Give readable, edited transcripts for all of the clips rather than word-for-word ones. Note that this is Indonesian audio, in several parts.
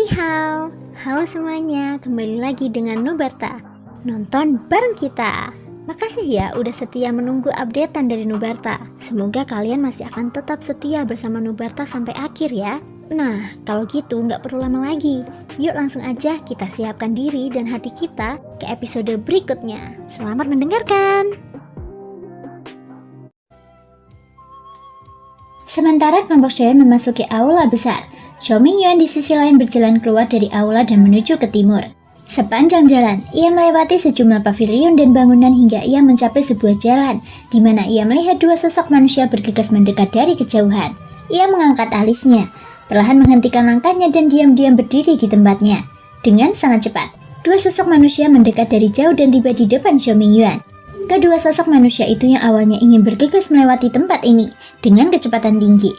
Ni hao, halo semuanya, kembali lagi dengan Nubarta. Nonton bareng kita. Makasih ya udah setia menunggu updatean dari Nubarta. Semoga kalian masih akan tetap setia bersama Nubarta sampai akhir ya. Nah, kalau gitu nggak perlu lama lagi. Yuk langsung aja kita siapkan diri dan hati kita ke episode berikutnya. Selamat mendengarkan. Sementara kelompok Xiaoyan memasuki aula besar, Xiao Mingyuan di sisi lain berjalan keluar dari aula dan menuju ke timur. Sepanjang jalan, ia melewati sejumlah pavilion dan bangunan hingga ia mencapai sebuah jalan, di mana ia melihat dua sosok manusia bergegas mendekat dari kejauhan. Ia mengangkat alisnya, perlahan menghentikan langkahnya dan diam-diam berdiri di tempatnya. Dengan sangat cepat, dua sosok manusia mendekat dari jauh dan tiba di depan Xiao Mingyuan. Kedua sosok manusia itu yang awalnya ingin bergegas melewati tempat ini dengan kecepatan tinggi,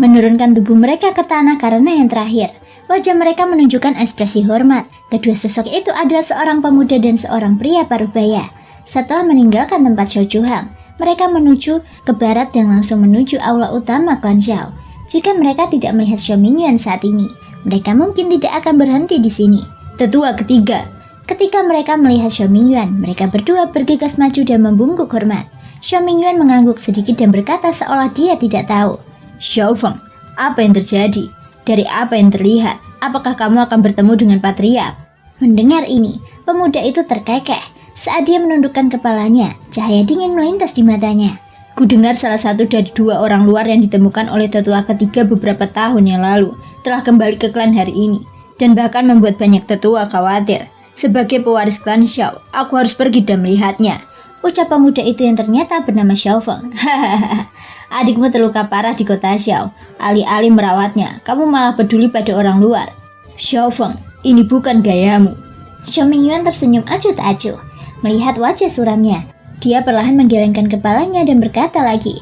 menurunkan tubuh mereka ke tanah karena yang terakhir, wajah mereka menunjukkan ekspresi hormat. Kedua sosok itu adalah seorang pemuda dan seorang pria parubaya. Setelah meninggalkan tempat Xiao Zhuhang, mereka menuju ke barat dan langsung menuju aula utama klan Xiao. Jika mereka tidak melihat Xiao Mingyuan saat ini, mereka mungkin tidak akan berhenti di sini. Tetua ketiga. Ketika mereka melihat Xiao Mingyuan, mereka berdua bergegas maju dan membungkuk hormat. Xiao Mingyuan mengangguk sedikit dan berkata seolah dia tidak tahu. Xiao Feng, apa yang terjadi? Dari apa yang terlihat, apakah kamu akan bertemu dengan Patriark? Mendengar ini, pemuda itu terkekeh. Saat dia menundukkan kepalanya, cahaya dingin melintas di matanya. Kudengar salah satu dari dua orang luar yang ditemukan oleh tetua ketiga beberapa tahun yang lalu telah kembali ke klan hari ini, dan bahkan membuat banyak tetua khawatir. Sebagai pewaris klan Xiao, aku harus pergi dan melihatnya, ucap pemuda itu yang ternyata bernama Xiao Feng. Adikmu terluka parah di kota Xiao. Alih-alih merawatnya, kamu malah peduli pada orang luar. Xiao Feng, ini bukan gayamu. Xiao Mingyuan tersenyum acuh tak acuh. Melihat wajah suramnya, dia perlahan menggelengkan kepalanya dan berkata lagi,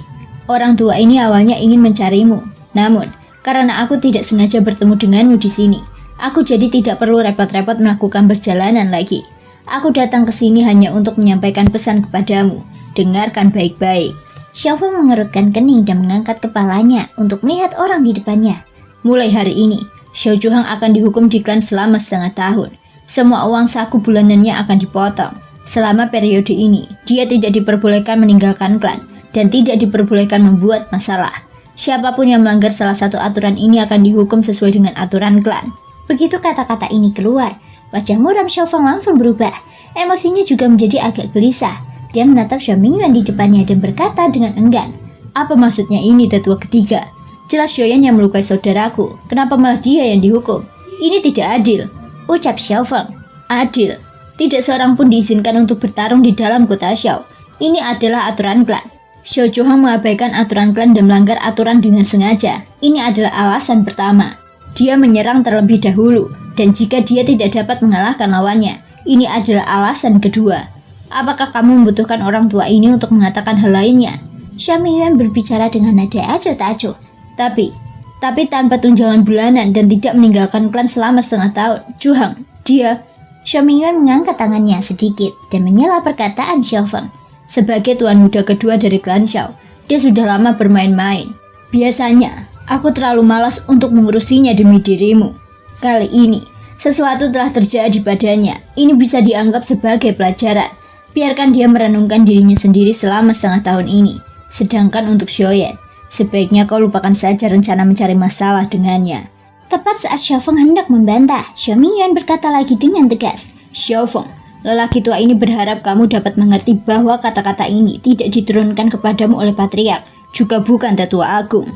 orang tua ini awalnya ingin mencarimu. Namun, karena aku tidak sengaja bertemu denganmu di sini, aku jadi tidak perlu repot-repot melakukan perjalanan lagi. Aku datang ke sini hanya untuk menyampaikan pesan kepadamu. Dengarkan baik-baik. Xiao Feng mengerutkan kening dan mengangkat kepalanya untuk melihat orang di depannya. Mulai hari ini, Xiao Zhuhang akan dihukum di klan selama setengah tahun. Semua uang saku bulanannya akan dipotong. Selama periode ini, dia tidak diperbolehkan meninggalkan klan dan tidak diperbolehkan membuat masalah. Siapapun yang melanggar salah satu aturan ini akan dihukum sesuai dengan aturan klan. Begitu kata-kata ini keluar, wajah muram Xiao Feng langsung berubah. Emosinya juga menjadi agak gelisah. Dia menatap Xiao Mingyuan di depannya dan berkata dengan enggan, apa maksudnya ini tetua ketiga? Jelas Xiaoyan yang melukai saudaraku, kenapa malah dia yang dihukum? Ini tidak adil, ucap Xiao Feng. Adil? Tidak seorang pun diizinkan untuk bertarung di dalam kota Xiao. Ini adalah aturan klan. Xiao Zhuhang mengabaikan aturan klan dan melanggar aturan dengan sengaja. Ini adalah alasan pertama. Dia menyerang terlebih dahulu, dan jika dia tidak dapat mengalahkan lawannya, ini adalah alasan kedua. Apakah kamu membutuhkan orang tua ini untuk mengatakan hal lainnya? Xiao Mingyuan berbicara dengan nada acuh tak acuh. Tapi tanpa tunjangan bulanan dan tidak meninggalkan klan selama setengah tahun, Zhuhang, dia... Xiao Mingyuan mengangkat tangannya sedikit dan menyela perkataan Xiao Feng. Sebagai tuan muda kedua dari klan Xiao, dia sudah lama bermain-main. Biasanya, aku terlalu malas untuk mengurusinya demi dirimu. Kali ini, sesuatu telah terjadi padanya. Ini bisa dianggap sebagai pelajaran. Biarkan dia merenungkan dirinya sendiri selama setengah tahun ini. Sedangkan untuk Xiaoyan, sebaiknya kau lupakan saja rencana mencari masalah dengannya. Tepat saat Xiao Feng hendak membantah, Xiao Mingyuan berkata lagi dengan tegas, Xiao Feng, lelaki tua ini berharap kamu dapat mengerti bahwa kata-kata ini tidak diturunkan kepadamu oleh Patriark, juga bukan tetua agung.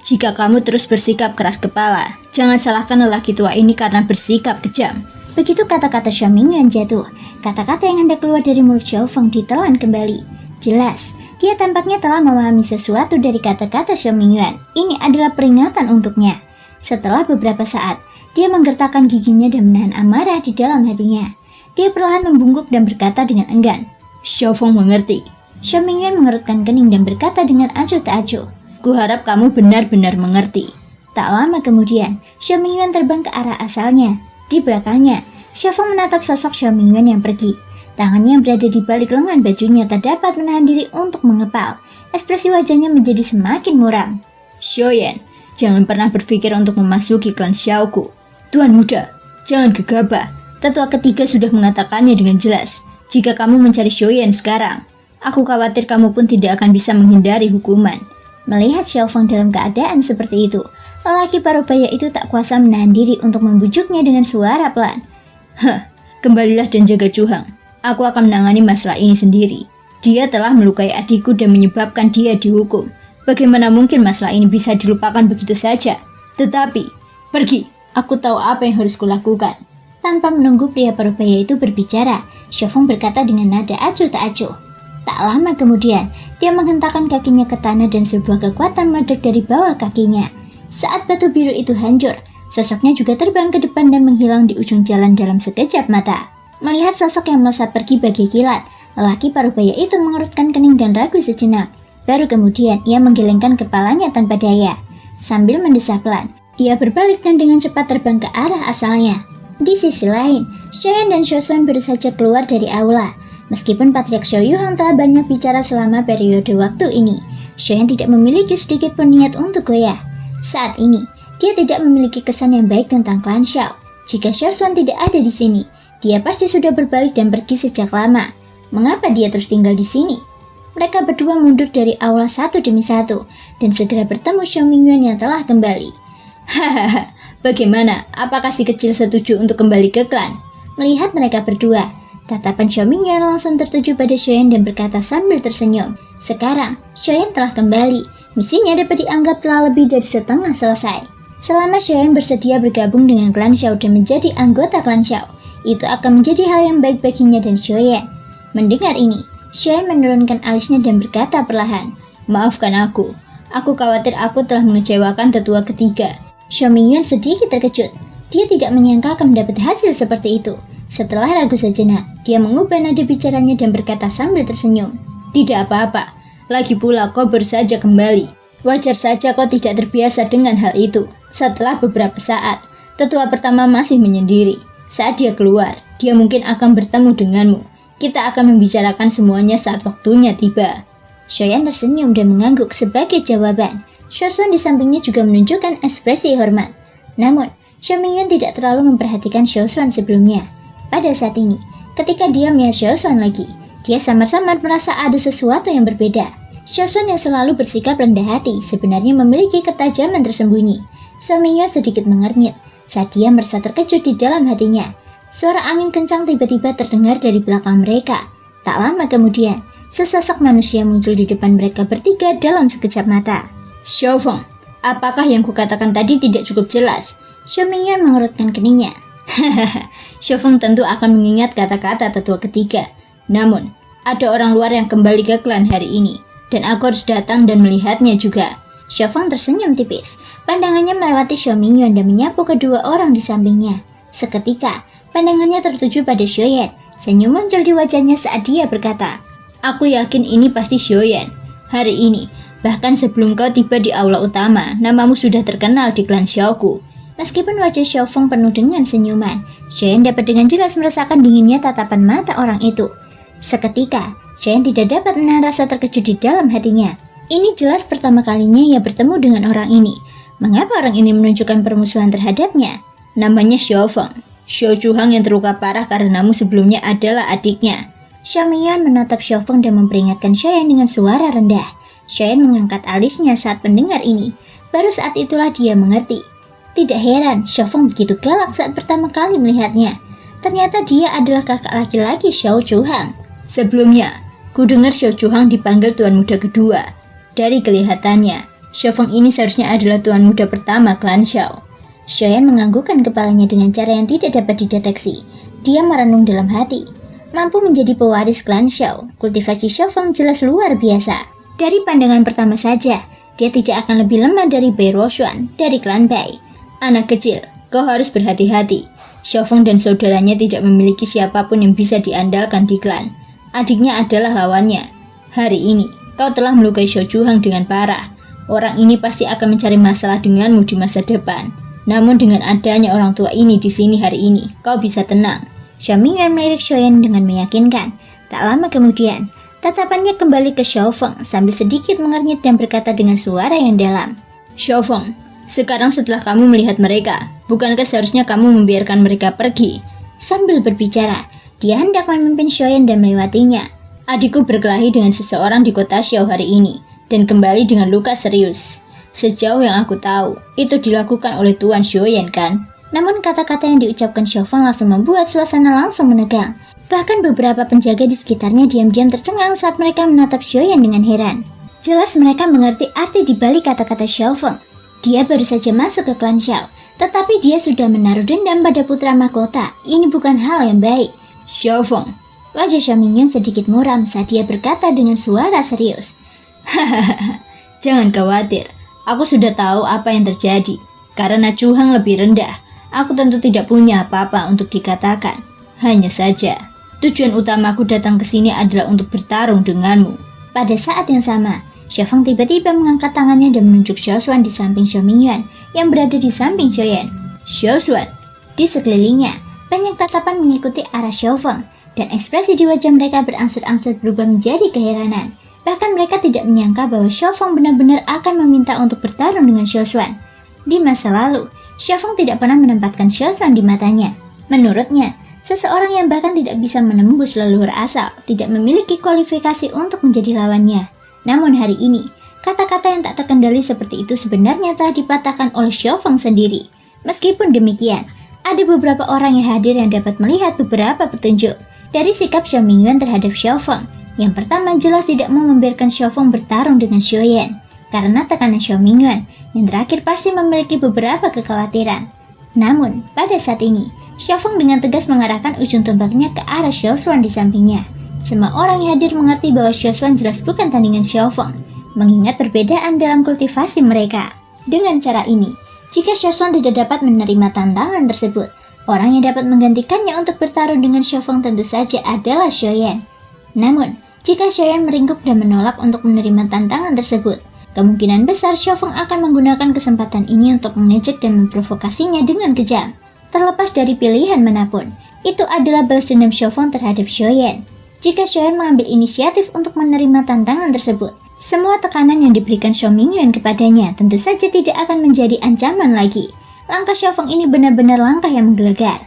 Jika kamu terus bersikap keras kepala, jangan salahkan lelaki tua ini karena bersikap kejam. Begitu kata-kata Xiao Mingyuan jatuh, kata-kata yang hendak keluar dari mulut Xiao Feng ditelan kembali. Jelas, dia tampaknya telah memahami sesuatu dari kata-kata Xiao Mingyuan. Ini adalah peringatan untuknya. Setelah beberapa saat, dia menggertakkan giginya dan menahan amarah di dalam hatinya. Dia perlahan membungkuk dan berkata dengan enggan, Xiao Feng mengerti. Xiao Mingyuan mengerutkan kening dan berkata dengan acuh tak acuh, kuharap kamu benar-benar mengerti. Tak lama kemudian, Xiao Mingyuan terbang ke arah asalnya. Di belakangnya, Xiao Feng menatap sosok Xiao Mingyuan yang pergi. Tangannya yang berada di balik lengan bajunya tak dapat menahan diri untuk mengepal. Ekspresi wajahnya menjadi semakin muram. Xiaoyan, jangan pernah berpikir untuk memasuki klan Xiaoku. Tuan Muda, jangan gegabah. Tetua ketiga sudah mengatakannya dengan jelas. Jika kamu mencari Xiaoyan sekarang, aku khawatir kamu pun tidak akan bisa menghindari hukuman. Melihat Xiaofeng dalam keadaan seperti itu, lelaki parubaya itu tak kuasa menahan diri untuk membujuknya dengan suara pelan. Kembalilah dan jaga Juhang. Aku akan menangani masalah ini sendiri. Dia telah melukai adikku dan menyebabkan dia dihukum. Bagaimana mungkin masalah ini bisa dilupakan begitu saja? Tetapi, pergi. Aku tahu apa yang harus kulakukan. Tanpa menunggu pria parubaya itu berbicara, Xiaofeng berkata dengan nada acuh tak acuh. Tak lama kemudian, dia menghentakkan kakinya ke tanah dan sebuah kekuatan meledak dari bawah kakinya. Saat batu biru itu hancur, sosoknya juga terbang ke depan dan menghilang di ujung jalan dalam sekejap mata. Melihat sosok yang melesat pergi bagai kilat, lelaki parubaya itu mengerutkan kening dan ragu sejenak. Baru kemudian ia menggelengkan kepalanya tanpa daya. Sambil mendesah pelan, ia berbalik dan dengan cepat terbang ke arah asalnya. Di sisi lain, Xiaoyan dan Xiaoxuan baru saja keluar dari aula. Meskipun Patriark Xiao Yuhang telah banyak bicara selama periode waktu ini, Xiaoyan tidak memiliki sedikit pun niat untuk goyah. Saat ini, dia tidak memiliki kesan yang baik tentang klan Xiao. Jika Xiaoxuan tidak ada di sini, dia pasti sudah berbalik dan pergi sejak lama. Mengapa dia terus tinggal di sini? Mereka berdua mundur dari aula satu demi satu dan segera bertemu Xiao Mingyuan yang telah kembali. Hahaha, bagaimana? Apakah si kecil setuju untuk kembali ke klan? Melihat mereka berdua, tatapan Xiao Mingyuan langsung tertuju pada Xiaoyan dan berkata sambil tersenyum. Sekarang, Xiaoyan telah kembali. Misinya dapat dianggap telah lebih dari setengah selesai. Selama Xiaoyan bersedia bergabung dengan klan Xiao dan menjadi anggota klan Xiao, itu akan menjadi hal yang baik baginya dan Xiaoyan. Mendengar ini, Xiaoyan menurunkan alisnya dan berkata perlahan, maafkan aku. Aku khawatir aku telah mengecewakan tetua ketiga. Xiao Mingyuan sedikit terkejut. Dia tidak menyangka akan mendapat hasil seperti itu. Setelah ragu sejenak, dia mengubah nada bicaranya dan berkata sambil tersenyum. Tidak apa-apa. Lagi pula kau baru saja kembali. Wajar saja kau tidak terbiasa dengan hal itu. Setelah beberapa saat, tetua pertama masih menyendiri. Saat dia keluar, dia mungkin akan bertemu denganmu. Kita akan membicarakan semuanya saat waktunya tiba. Xiaoyan tersenyum dan mengangguk sebagai jawaban. Xiaoxuan di sampingnya juga menunjukkan ekspresi hormat. Namun, Xiao Mingyuan tidak terlalu memperhatikan Xiaoxuan sebelumnya. Pada saat ini, ketika dia melihat Xiaoxuan lagi, dia samar-samar merasa ada sesuatu yang berbeda. Xiaoxuan yang selalu bersikap rendah hati sebenarnya memiliki ketajaman tersembunyi. Xiao Mingyuan sedikit mengernyit saat dia merasa terkejut di dalam hatinya. Suara angin kencang tiba-tiba terdengar dari belakang mereka. Tak lama kemudian, sesosok manusia muncul di depan mereka bertiga dalam sekejap mata. Xiaofeng, apakah yang kukatakan tadi tidak cukup jelas? Xiao Mingyuan mengerutkan keningnya. Xiaofeng tentu akan mengingat kata-kata tetua ketiga. Namun, ada orang luar yang kembali ke klan hari ini, dan aku harus datang dan melihatnya juga. Xiaofeng tersenyum tipis. Pandangannya melewati Xiao Mingyuan dan menyapu kedua orang di sampingnya. Seketika, pandangannya tertuju pada Xiaoyan. Senyum muncul di wajahnya saat dia berkata, aku yakin ini pasti Xiaoyan. Hari ini, bahkan sebelum kau tiba di aula utama, namamu sudah terkenal di klan Xiaoku. Meskipun wajah Xiaofeng penuh dengan senyuman, Xiaoyan dapat dengan jelas merasakan dinginnya tatapan mata orang itu. Seketika, Xiaoyan tidak dapat menahan rasa terkejut di dalam hatinya. Ini jelas pertama kalinya ia bertemu dengan orang ini. Mengapa orang ini menunjukkan permusuhan terhadapnya? Namanya Xiaofeng. Xiao Juhang yang terluka parah karenamu sebelumnya adalah adiknya. Xiao Mingyuan menatap Xiaofeng dan memperingatkan Xiaoyan dengan suara rendah. Xiaoyan mengangkat alisnya saat mendengar ini. Baru saat itulah dia mengerti. Tidak heran Xiaofeng begitu galak saat pertama kali melihatnya. Ternyata dia adalah kakak laki-laki Xiao Juhang. Sebelumnya, ku dengar Xiao Juhang dipanggil Tuan Muda kedua. Dari kelihatannya, Xiaofeng ini seharusnya adalah Tuan Muda pertama klan Xiao. Xiaoyan menganggukkan kepalanya dengan cara yang tidak dapat dideteksi. Dia merenung dalam hati. Mampu menjadi pewaris klan Xiao, kultivasi Xiaofeng jelas luar biasa. Dari pandangan pertama saja, dia tidak akan lebih lemah dari Bai Ruoxuan dari klan Bai. Anak kecil, kau harus berhati-hati. Xiaofeng dan saudaranya tidak memiliki siapapun yang bisa diandalkan di klan. Adiknya adalah lawannya. Hari ini, kau telah melukai Xiao Juhang dengan parah. Orang ini pasti akan mencari masalah denganmu di masa depan. Namun dengan adanya orang tua ini di sini hari ini, kau bisa tenang. Xiao Mingyuan melirik Xiaoyan dengan meyakinkan. Tak lama kemudian, tatapannya kembali ke Xiaofeng sambil sedikit mengernyit dan berkata dengan suara yang dalam. Xiaofeng, Sekarang setelah kamu melihat mereka, bukankah seharusnya kamu membiarkan mereka pergi? Sambil berbicara, dia hendak memimpin Xiaoyan dan melewatinya. Adikku berkelahi dengan seseorang di kota Xiao hari ini, dan kembali dengan luka serius. Sejauh yang aku tahu, itu dilakukan oleh Tuan Xiaoyan kan? Namun kata-kata yang diucapkan Xiaofeng langsung membuat suasana langsung menegang. Bahkan beberapa penjaga di sekitarnya diam-diam tercengang saat mereka menatap Xiaoyan dengan heran. Jelas mereka mengerti arti di balik kata-kata Xiaofeng. Dia baru saja masuk ke klan Xiao, tetapi dia sudah menaruh dendam pada putra mahkota. Ini bukan hal yang baik. Xiaofeng. Wajah Xiao Mingyuan sedikit muram saat dia berkata dengan suara serius. Hahaha, jangan khawatir. Aku sudah tahu apa yang terjadi. Karena Chu Hang lebih rendah, aku tentu tidak punya apa-apa untuk dikatakan. Hanya saja, tujuan utamaku datang ke sini adalah untuk bertarung denganmu. Pada saat yang sama, Xiaofeng tiba-tiba mengangkat tangannya dan menunjuk Xiaoshuan di samping Xiao Mingyuan yang berada di samping Xiaoyan. Xiaoshuan. Di sekelilingnya, banyak tatapan mengikuti arah Xiaofeng dan ekspresi di wajah mereka berangsur-angsur berubah menjadi keheranan. Bahkan mereka tidak menyangka bahwa Xiaofeng benar-benar akan meminta untuk bertarung dengan Xiaoshuan. Di masa lalu, Xiaofeng tidak pernah menempatkan Xiaoshuan di matanya. Menurutnya, seseorang yang bahkan tidak bisa menembus leluhur asal tidak memiliki kualifikasi untuk menjadi lawannya. Namun hari ini, kata-kata yang tak terkendali seperti itu sebenarnya telah dipatahkan oleh Xiaofeng sendiri. Meskipun demikian, ada beberapa orang yang hadir yang dapat melihat beberapa petunjuk dari sikap Xiao Mingyuan terhadap Xiaofeng. Yang pertama jelas tidak mau membiarkan Xiaofeng bertarung dengan Xiaoyan. Karena tekanan Xiao Mingyuan, yang terakhir pasti memiliki beberapa kekhawatiran. Namun, pada saat ini, Xiaofeng dengan tegas mengarahkan ujung tombaknya ke arah Xiaoshuan di sampingnya. Semua orang yang hadir mengerti bahwa Xiaoshuan jelas bukan tandingan Xiaofeng, mengingat perbedaan dalam kultivasi mereka. Dengan cara ini, jika Xiaoshuan tidak dapat menerima tantangan tersebut, orang yang dapat menggantikannya untuk bertarung dengan Xiaofeng tentu saja adalah Xiaoyan. Namun, jika Xiaoyan meringkuk dan menolak untuk menerima tantangan tersebut, kemungkinan besar Xiaofeng akan menggunakan kesempatan ini untuk mengejek dan memprovokasinya dengan kejam. Terlepas dari pilihan manapun, itu adalah balas dendam Xiaofeng terhadap Xiaoyan. Jika Xiaoyan mengambil inisiatif untuk menerima tantangan tersebut, semua tekanan yang diberikan Xiao Mingyuan kepadanya tentu saja tidak akan menjadi ancaman lagi. Langkah Xiaofeng ini benar-benar langkah yang menggelegar.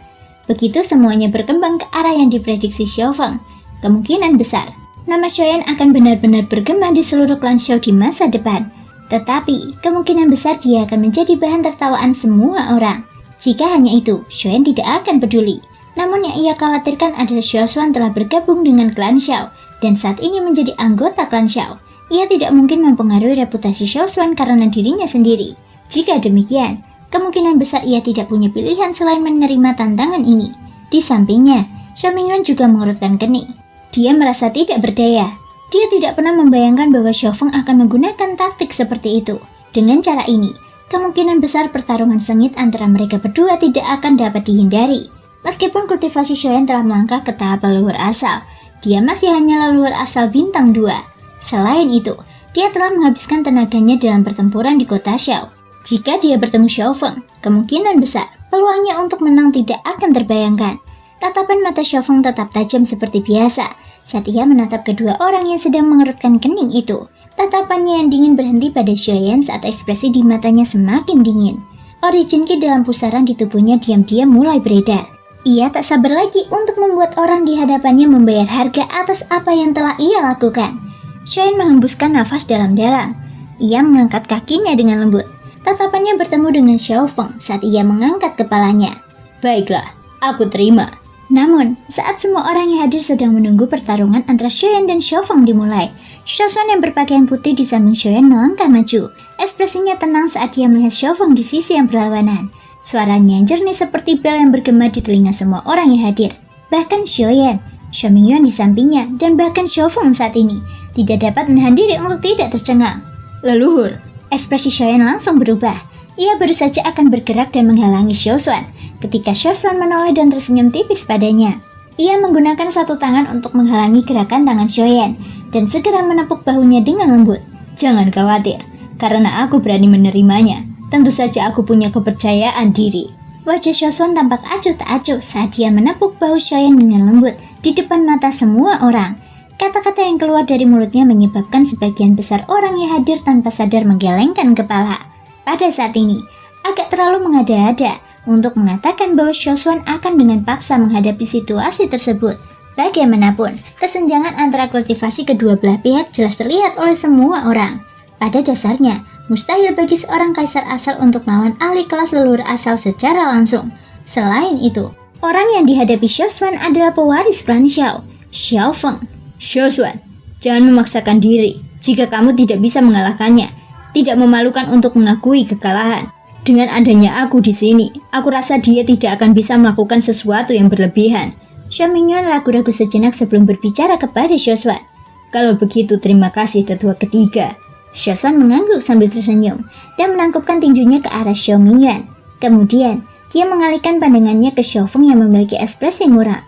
Begitu semuanya berkembang ke arah yang diprediksi Xiaofeng, kemungkinan besar nama Xiaoyan akan benar-benar bergema di seluruh klan Xiao di masa depan. Tetapi, kemungkinan besar dia akan menjadi bahan tertawaan semua orang. Jika hanya itu, Xiaoyan tidak akan peduli. Namun yang ia khawatirkan adalah Xiaoshuan telah bergabung dengan klan Xiao dan saat ini menjadi anggota klan Xiao. Ia tidak mungkin mempengaruhi reputasi Xiaoshuan karena dirinya sendiri. Jika demikian, kemungkinan besar ia tidak punya pilihan selain menerima tantangan ini. Di sampingnya, Xiao Mingyuan juga mengerutkan kening. Dia merasa tidak berdaya. Dia tidak pernah membayangkan bahwa Xiaofeng akan menggunakan taktik seperti itu. Dengan cara ini, kemungkinan besar pertarungan sengit antara mereka berdua tidak akan dapat dihindari. Meskipun kultivasi Xiaoyan telah melangkah ke tahap leluhur asal, dia masih hanya leluhur asal bintang 2. Selain itu, dia telah menghabiskan tenaganya dalam pertempuran di kota Xiao. Jika dia bertemu Xiaofeng, kemungkinan besar peluangnya untuk menang tidak akan terbayangkan. Tatapan mata Xiaofeng tetap tajam seperti biasa saat ia menatap kedua orang yang sedang mengerutkan kening itu. Tatapannya yang dingin berhenti pada Xiaoyan saat ekspresi di matanya semakin dingin. Origin Ki dalam pusaran di tubuhnya diam-diam mulai beredar. Ia tak sabar lagi untuk membuat orang di hadapannya membayar harga atas apa yang telah ia lakukan. Xiaoyan menghembuskan nafas dalam-dalam. Ia mengangkat kakinya dengan lembut. Tatapannya bertemu dengan Xiaofeng saat ia mengangkat kepalanya. Baiklah, aku terima. Namun, saat semua orang yang hadir sedang menunggu pertarungan antara Xiaoyan dan Xiaofeng dimulai, Xiaoshuan yang berpakaian putih di samping Xiaoyan melangkah maju. Ekspresinya tenang saat dia melihat Xiaofeng di sisi yang berlawanan. Suaranya yang jernih seperti bel yang bergema di telinga semua orang yang hadir. Bahkan Xiaoyan, Xiao Mingyuan di sampingnya, dan bahkan Xiaofeng saat ini tidak dapat menahan diri untuk tidak tercengang. Leluhur. Ekspresi Xiaoyan langsung berubah. Ia baru saja akan bergerak dan menghalangi Xiaoshuan ketika Xiaoshuan menoleh dan tersenyum tipis padanya. Ia menggunakan satu tangan untuk menghalangi gerakan tangan Xiaoyan dan segera menepuk bahunya dengan lembut. Jangan khawatir, karena aku berani menerimanya. Tentu saja aku punya kepercayaan diri. Wajah Xiaoshuan tampak acuh tak acuh saat dia menepuk bahu Xiaoyan dengan lembut di depan mata semua orang. Kata-kata yang keluar dari mulutnya menyebabkan sebagian besar orang yang hadir tanpa sadar menggelengkan kepala. Pada saat ini, agak terlalu mengada-ada untuk mengatakan bahwa Xiaoshuan akan dengan paksa menghadapi situasi tersebut. Bagaimanapun, kesenjangan antara kultivasi kedua belah pihak jelas terlihat oleh semua orang. Pada dasarnya, mustahil bagi seorang kaisar asal untuk melawan ahli kelas leluhur asal secara langsung. Selain itu, orang yang dihadapi Xiaoshuan adalah pewaris klan Xiao, Xiao Feng. Xiaoshuan, jangan memaksakan diri. Jika kamu tidak bisa mengalahkannya, tidak memalukan untuk mengakui kekalahan. Dengan adanya aku di sini, aku rasa dia tidak akan bisa melakukan sesuatu yang berlebihan. Xiao Mingyuan ragu-ragu sejenak sebelum berbicara kepada Xiaoshuan. Kalau begitu, terima kasih tetua ketiga. Xiaoshuan mengangguk sambil tersenyum dan menangkupkan tinjunya ke arah Xiao Mingyuan. Kemudian, dia mengalihkan pandangannya ke Xiao Feng yang memiliki ekspresi muram.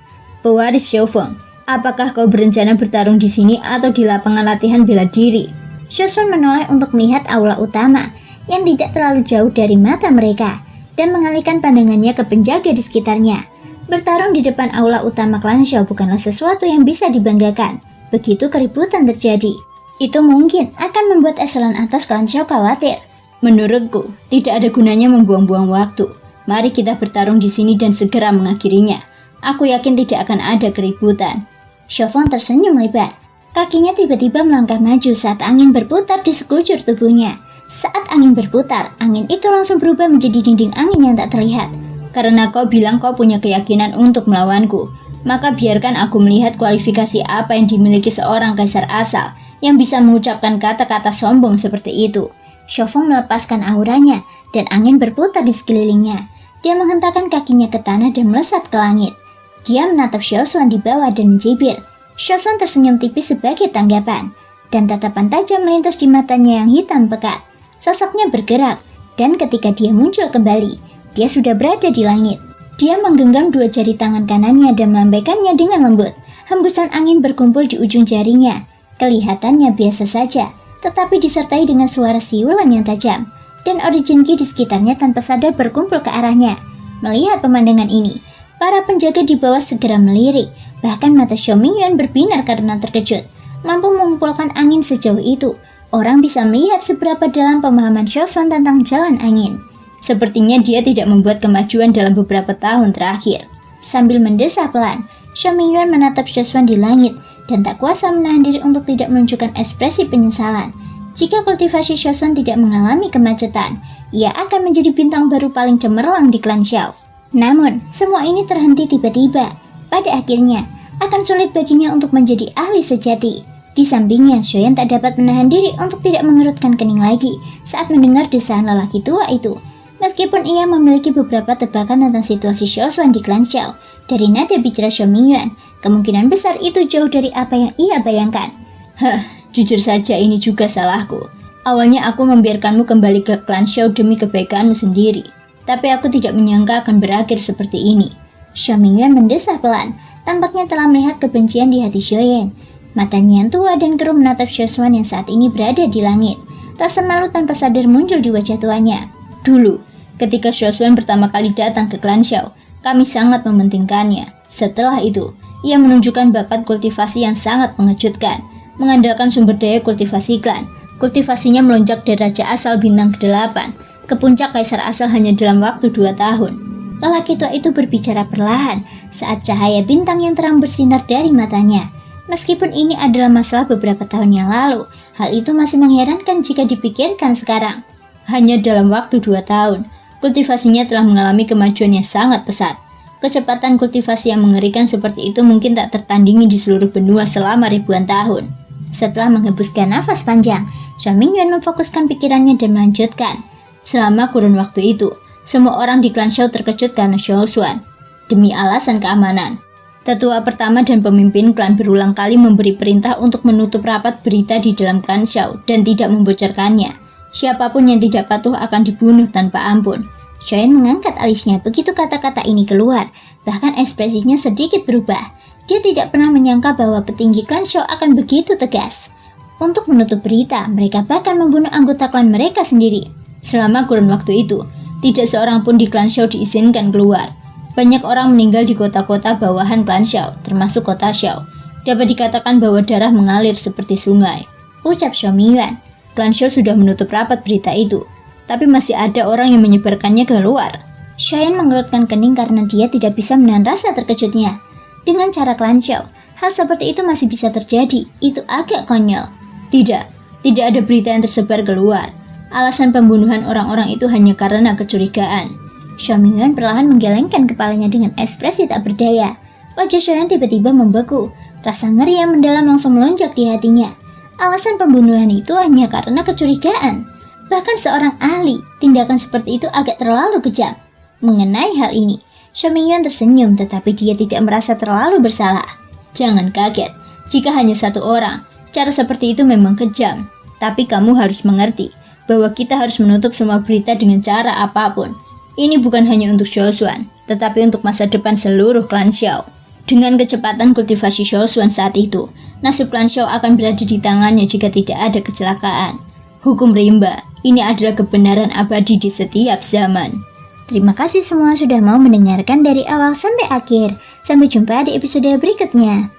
Pewaris Xiao Feng, apakah kau berencana bertarung di sini atau di lapangan latihan bela diri? Xiaoshuan menoleh untuk melihat aula utama yang tidak terlalu jauh dari mata mereka dan mengalihkan pandangannya ke penjaga di sekitarnya. Bertarung di depan aula utama klan Xiao bukanlah sesuatu yang bisa dibanggakan. Begitu keributan terjadi, itu mungkin akan membuat eselon atas klan Xiao khawatir. Menurutku, tidak ada gunanya membuang-buang waktu. Mari kita bertarung di sini dan segera mengakhirinya. Aku yakin tidak akan ada keributan. Xiao Feng tersenyum lebar. Kakinya tiba-tiba melangkah maju saat angin berputar di sekujur tubuhnya. Saat angin berputar, angin itu langsung berubah menjadi dinding angin yang tak terlihat. Karena kau bilang kau punya keyakinan untuk melawanku, maka biarkan aku melihat kualifikasi apa yang dimiliki seorang kaisar asal yang bisa mengucapkan kata-kata sombong seperti itu. Xiao Feng melepaskan auranya dan angin berputar di sekelilingnya. Dia menghentakkan kakinya ke tanah dan melesat ke langit. Dia menatap Xiaoshuan di bawah dan mencibir. Xiaoshuan tersenyum tipis sebagai tanggapan, dan tatapan tajam melintas di matanya yang hitam pekat. Sosoknya bergerak, dan ketika dia muncul kembali, dia sudah berada di langit. Dia menggenggam dua jari tangan kanannya dan melambaikannya dengan lembut. Hembusan angin berkumpul di ujung jarinya. Kelihatannya biasa saja, tetapi disertai dengan suara siulan yang tajam, dan Origin Ki di sekitarnya tanpa sadar berkumpul ke arahnya. Melihat pemandangan ini, para penjaga di bawah segera melirik. Bahkan mata Xiao Mingyuan berbinar karena terkejut. Mampu mengumpulkan angin sejauh itu, orang bisa melihat seberapa dalam pemahaman Xiaoshuan tentang jalan angin. Sepertinya dia tidak membuat kemajuan dalam beberapa tahun terakhir. Sambil mendesah pelan, Xiao Mingyuan menatap Xiaoshuan di langit dan tak kuasa menahan diri untuk tidak menunjukkan ekspresi penyesalan. Jika kultivasi Xiaoshuan tidak mengalami kemacetan, ia akan menjadi bintang baru paling cemerlang di klan Xiao. Namun, semua ini terhenti tiba-tiba. Pada akhirnya, akan sulit baginya untuk menjadi ahli sejati. Di sampingnya, Xiaoyan tak dapat menahan diri untuk tidak mengerutkan kening lagi saat mendengar desahan lelaki tua itu. Meskipun ia memiliki beberapa tebakan tentang situasi Xiaoshuan di klan Xiao, dari nada bicara Xiao Mingyuan, kemungkinan besar itu jauh dari apa yang ia bayangkan. Jujur saja ini juga salahku. Awalnya aku membiarkanmu kembali ke klan Xiao demi kebaikanmu sendiri. Tapi aku tidak menyangka akan berakhir seperti ini. Xiao Mingyuan mendesah pelan, tampaknya telah melihat kebencian di hati Xiaoyan. Matanya yang tua dan keruh menatap Xiaoshuan yang saat ini berada di langit. Rasa malu tanpa sadar muncul di wajah tuanya. Dulu, ketika Xiaoshuan pertama kali datang ke klan Xiao, kami sangat mementingkannya. Setelah itu, ia menunjukkan bakat kultivasi yang sangat mengejutkan. Mengandalkan sumber daya kultivasi klan, kultivasinya melonjak dari raja asal bintang ke-8 ke puncak kaisar asal hanya dalam waktu 2 tahun. Lelaki tua itu berbicara perlahan saat cahaya bintang yang terang bersinar dari matanya. Meskipun ini adalah masalah beberapa tahun yang lalu, hal itu masih mengherankan jika dipikirkan sekarang. Hanya dalam waktu 2 tahun, kultivasinya telah mengalami kemajuan yang sangat pesat. Kecepatan kultivasi yang mengerikan seperti itu mungkin tak tertandingi di seluruh benua selama ribuan tahun. Setelah menghembuskan nafas panjang, Xiao Mingyuan memfokuskan pikirannya dan melanjutkan. Selama kurun waktu itu, semua orang di klan Xiao terkejut karena Xiaoshuan. Demi alasan keamanan, tetua pertama dan pemimpin klan berulang kali memberi perintah untuk menutup rapat berita di dalam klan Xiao dan tidak membocorkannya. Siapapun yang tidak patuh akan dibunuh tanpa ampun. Xiaoyan mengangkat alisnya begitu kata-kata ini keluar, bahkan ekspresinya sedikit berubah. Dia tidak pernah menyangka bahwa petinggi klan Xiao akan begitu tegas. Untuk menutup berita, mereka bahkan membunuh anggota klan mereka sendiri. Selama kurun waktu itu, tidak seorang pun di klan Xiao diizinkan keluar. Banyak orang meninggal di kota-kota bawahan klan Xiao, termasuk kota Xiao. Dapat dikatakan bahwa darah mengalir seperti sungai. Ucap Xiao Mingyuan. Klan Xiao sudah menutup rapat berita itu. tapi masih ada orang yang menyebarkannya keluar. Cheyenne mengerutkan kening karena dia tidak bisa menahan rasa terkejutnya. Dengan cara klan Xiao, hal seperti itu masih bisa terjadi. Itu agak konyol. Tidak ada berita yang tersebar keluar. Alasan pembunuhan orang-orang itu hanya karena kecurigaan. Xiao Mingyuan perlahan menggelengkan kepalanya dengan ekspresi tak berdaya. Wajah Cheyenne tiba-tiba membeku. Rasa ngeri yang mendalam langsung melonjak di hatinya. Alasan pembunuhan itu hanya karena kecurigaan. Bahkan seorang ahli, tindakan seperti itu agak terlalu kejam. Mengenai hal ini, Xiao Mingyuan tersenyum tetapi dia tidak merasa terlalu bersalah. Jangan kaget, jika hanya satu orang, cara seperti itu memang kejam. Tapi kamu harus mengerti bahwa kita harus menutup semua berita dengan cara apapun. Ini bukan hanya untuk Xiaoshuan, tetapi untuk masa depan seluruh klan Xiao. Dengan kecepatan kultivasi Xiaoshuan saat itu, nasib klan Xiao akan berada di tangannya jika tidak ada kecelakaan. Hukum rimba, ini adalah kebenaran abadi di setiap zaman. Terima kasih semua sudah mau mendengarkan dari awal sampai akhir. Sampai jumpa di episode berikutnya.